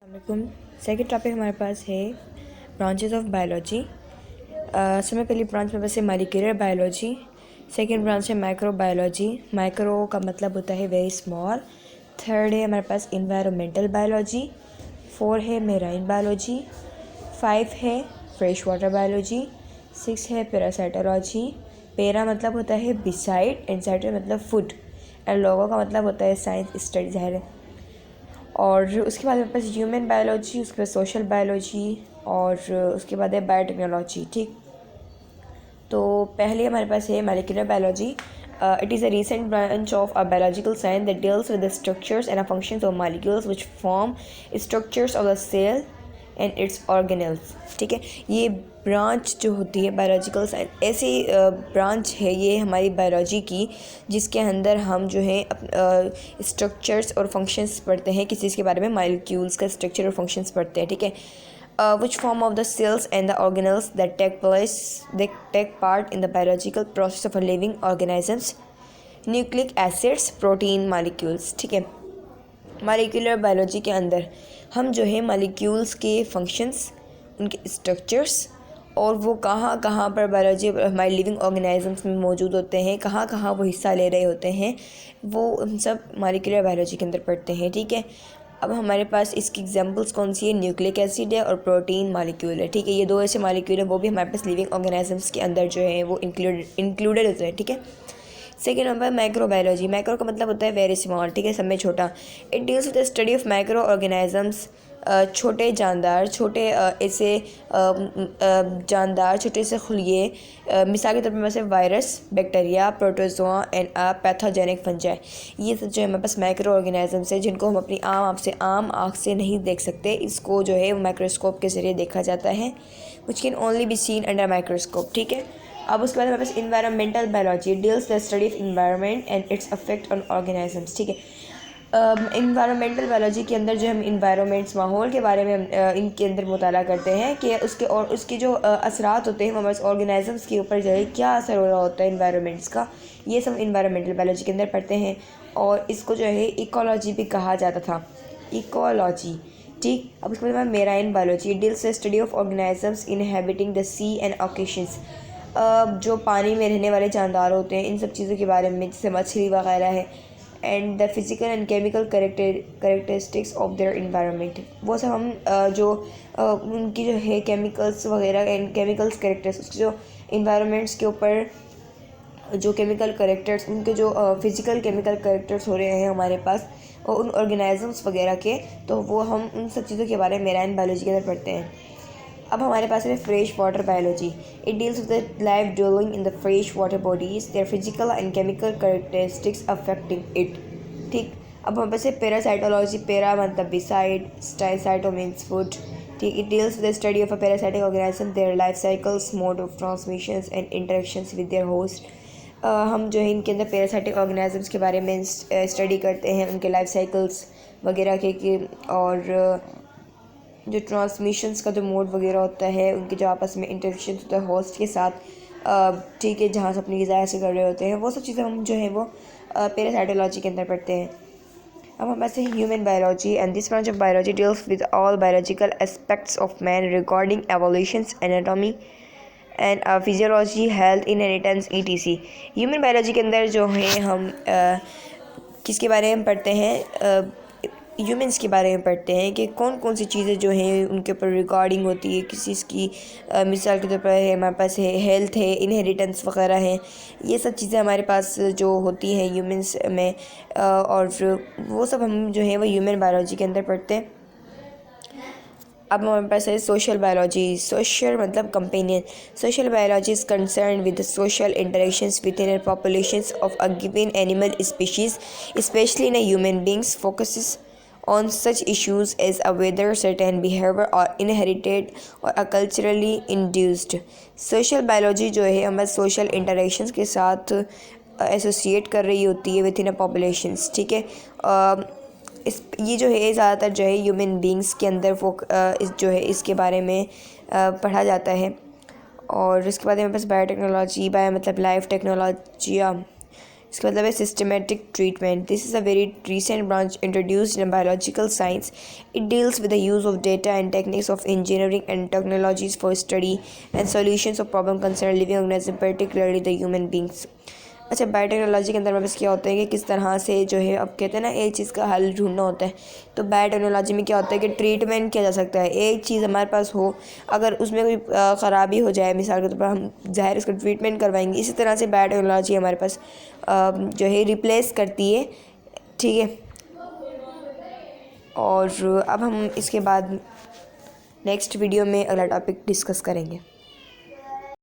वालेकुम। Second topic हमारे पास है ब्रांचेस ऑफ बायोलॉजी। सबसे पहली ब्रांच में बस है मॉलिक्यूलर बायोलॉजी। सेकंड ब्रांच है माइक्रो बायोलॉजी। माइक्रो का मतलब होता है वेरी स्मॉल। थर्ड है हमारे पास इन्वायरमेंटल बायोलॉजी। फोर है मेराइन बायोलॉजी। फाइव है फ्रेश वाटर बायोलॉजी। सिक्स है पैरासाइटोलॉजी। पैरा मतलब होता है बिसाइड, इनसाइड मतलब फूड, एंड लोगो का मतलब होता है साइंस स्टडी ज़ाहिर है। और उसके बाद मेरे पास ह्यूमन बायोलॉजी, उसके बाद सोशल बायोलॉजी और उसके बाद है बायोटेक्नोलॉजी। ठीक, तो पहले हमारे पास है molecular biology. It is a recent branch of a biological science that deals with the structures and functions of molecules which form structures of the cell and its organelles। ठीक है, ये ब्रांच जो होती है बायोलॉजिकल साइंस, ऐसी branch है ये हमारी बायोलॉजी की जिसके अंदर हम जो है स्ट्रक्चर्स और फंक्शंस पढ़ते हैं, किसी चीज़ के बारे में मॉलिक्यूल्स का स्ट्रक्चर और फंक्शंस पढ़ते हैं। ठीक है, which form of the cells and the organelles that take part in the biological process of a living organisms, nucleic acids, protein, molecules. ठीक है, मॉलिक्यूलर बायोलॉजी के अंदर हम जो है मॉलिक्यूल्स के फंक्शंस, उनके स्ट्रक्चर्स और वो कहाँ कहाँ पर बायोलॉजी हमारे लिविंग ऑर्गेनिजम्स में मौजूद होते हैं, कहाँ कहाँ वो हिस्सा ले रहे होते हैं, वो हम सब मॉलिक्यूलर बायोलॉजी के अंदर पढ़ते हैं। ठीक है, अब हमारे पास इसकी एग्जांपल्स कौन सी है, न्यूक्लिक एसिड है और प्रोटीन मॉलिक्यूल है। ठीक है, ये दो ऐसे मॉलिक्यूल हैं वो भी हमारे पास लिविंग ऑर्गेनिजम्स के अंदर जो है वो इंक्लूडेड होते हैं। ठीक है, सेकेंड नंबर माइक्रोबायोलॉजी। माइक्रो का मतलब होता है वेरी स्मॉल। ठीक है, सब में छोटा। It deals with the study of micro organisms, छोटे जानदार, छोटे ऐसे जानदार, छोटे से खुलिए। मिसाल के तौर पर जैसे virus, bacteria, protozoa and pathogenic fungi. ये सब जो है हमारे पास माइक्रो ऑर्गेनिजम्स है जिनको हम अपनी आम आँख से नहीं देख सकते। इसको जो है माइक्रोस्कोप के ज़रिए देखा जाता है, which can only be seen under microscope. ठीक है, अब उसके बाद हमारे पास environmental biology deals the study of environment and its affect on organisms. ठीक है, इन्वायरमेंटल बायोलॉजी के अंदर जो हम इन्वायरमेंट्स, माहौल के बारे में इनके अंदर मुताला करते हैं कि उसके और उसके जो असरात होते हैं हमारे ऑर्गेनिजम्स के ऊपर जो है क्या असर हो रहा होता है इन्वायरमेंट्स का, ये सब इन्वायरमेंटल बायोलॉजी के अंदर पढ़ते हैं। और इसको जो है इकोलॉजी भी कहा जाता था, इकोलॉजी। ठीक, अब उसके बाद marine biology deals the study of organisms inhabiting the sea and oceans. जो पानी में रहने वाले जानदार होते हैं, इन सब चीज़ों के बारे में, जैसे मछली वगैरह है, and the physical and chemical characteristics of their environment. वो सब हम जो उनकी जो है केमिकल्स वगैरह एंड केमिकल्स करेक्टर्स, उसके जो इन्वायरमेंट्स के ऊपर जो केमिकल करेक्टर्स, उनके जो फिज़िकल केमिकल करेक्टर्स हो रहे हैं हमारे पास और उन ऑर्गेनिजम्स वगैरह के, तो वो हम उन सब चीज़ों के बारे में मेराइन बायोलॉजी के अंदर पढ़ते हैं। अब हमारे पास है fresh water biology. It deals with the life dwelling in the fresh water bodies, their physical and chemical characteristics affecting it. ठीक, अब हमारे पास है पैरासाइटोलॉजी। पैरा मतलब बिसाइड, साइटो मीन्स फूड। ठीक, it deals with the study of a parasitic organism, their life cycles, mode of transmissions and interactions with their host. हम जो है इनके अंदर पैरासाइटिक ऑर्गेनिजम्स के बारे में स्टडी करते हैं, उनके लाइफ साइकिल्स वगैरह के और जो ट्रांसमिशंस का जो मोड वगैरह होता है, उनके जो आपस में इंटरेक्शन होता है होस्ट के साथ, ठीक है, जहाँ से अपनी ग़िज़ा से कर रहे होते हैं, वो सब चीज़ें हम जो है वो पैरासाइटोलॉजी के अंदर पढ़ते हैं। अब हमारे पास है human biology and this branch of biology deals with all biological aspects of man regarding evolutions, anatomy and physiology, health, inheritance, etc. Human biology के अंदर जो है हम किसके बारे में पढ़ते हैं, ह्यूमंस के बारे में पढ़ते हैं कि कौन कौन सी चीज़ें जो हैं उनके ऊपर रिकॉर्डिंग होती है किसी चीज़ की। मिसाल के तौर पर है हमारे पास है हेल्थ है, इनहेरिटेंस वगैरह है, ये सब चीज़ें हमारे पास जो होती हैं ह्यूमंस में, और वो सब हम जो है वो ह्यूमन बायोलॉजी के अंदर पढ़ते हैं। अब हमारे पास है सोशल बायोलॉजी। सोशल मतलब companion. Social biology is concern with the social interactions with in populations of a given animal species, specially in human beings, focuses on such issues as whether certain behavior are inherited or are culturally induced। Social biology जो है हमारे social interactions के साथ associate कर रही होती है with in a populations. ठीक है, ये जो है ज़्यादातर जो है ह्यूमन बींग्स के अंदर जो है इसके बारे में पढ़ा जाता है। और इसके बाद हमारे पास बायोटेक्नोलॉजी, बायो मतलब लाइफ टेक्नोलॉजिया। इसका मतलब है systematic treatment. This is a very recent branch introduced in biological science. It deals with the use of data and techniques of engineering and technologies for study and solutions of problem concern living organism particularly the human beings. अच्छा, biotechnology के अंदर में बस क्या होता है कि किस तरह से जो है, अब कहते हैं ना एक चीज़ का हल ढूंढना होता है, तो बायोटेक्नोलॉजी में क्या होता है कि ट्रीटमेंट किया जा सकता है। एक चीज़ हमारे पास हो, अगर उसमें कोई ख़राबी हो जाए मिसाल के तौर पर, हम ज़ाहिर उसका ट्रीटमेंट करवाएंगे। इसी तरह से बायोटेक्नोलॉजी हमारे पास जो है रिप्लेस करती है, ठीक है। और अब हम इसके बाद नेक्स्ट वीडियो में अगला टॉपिक डिस्कस करेंगे।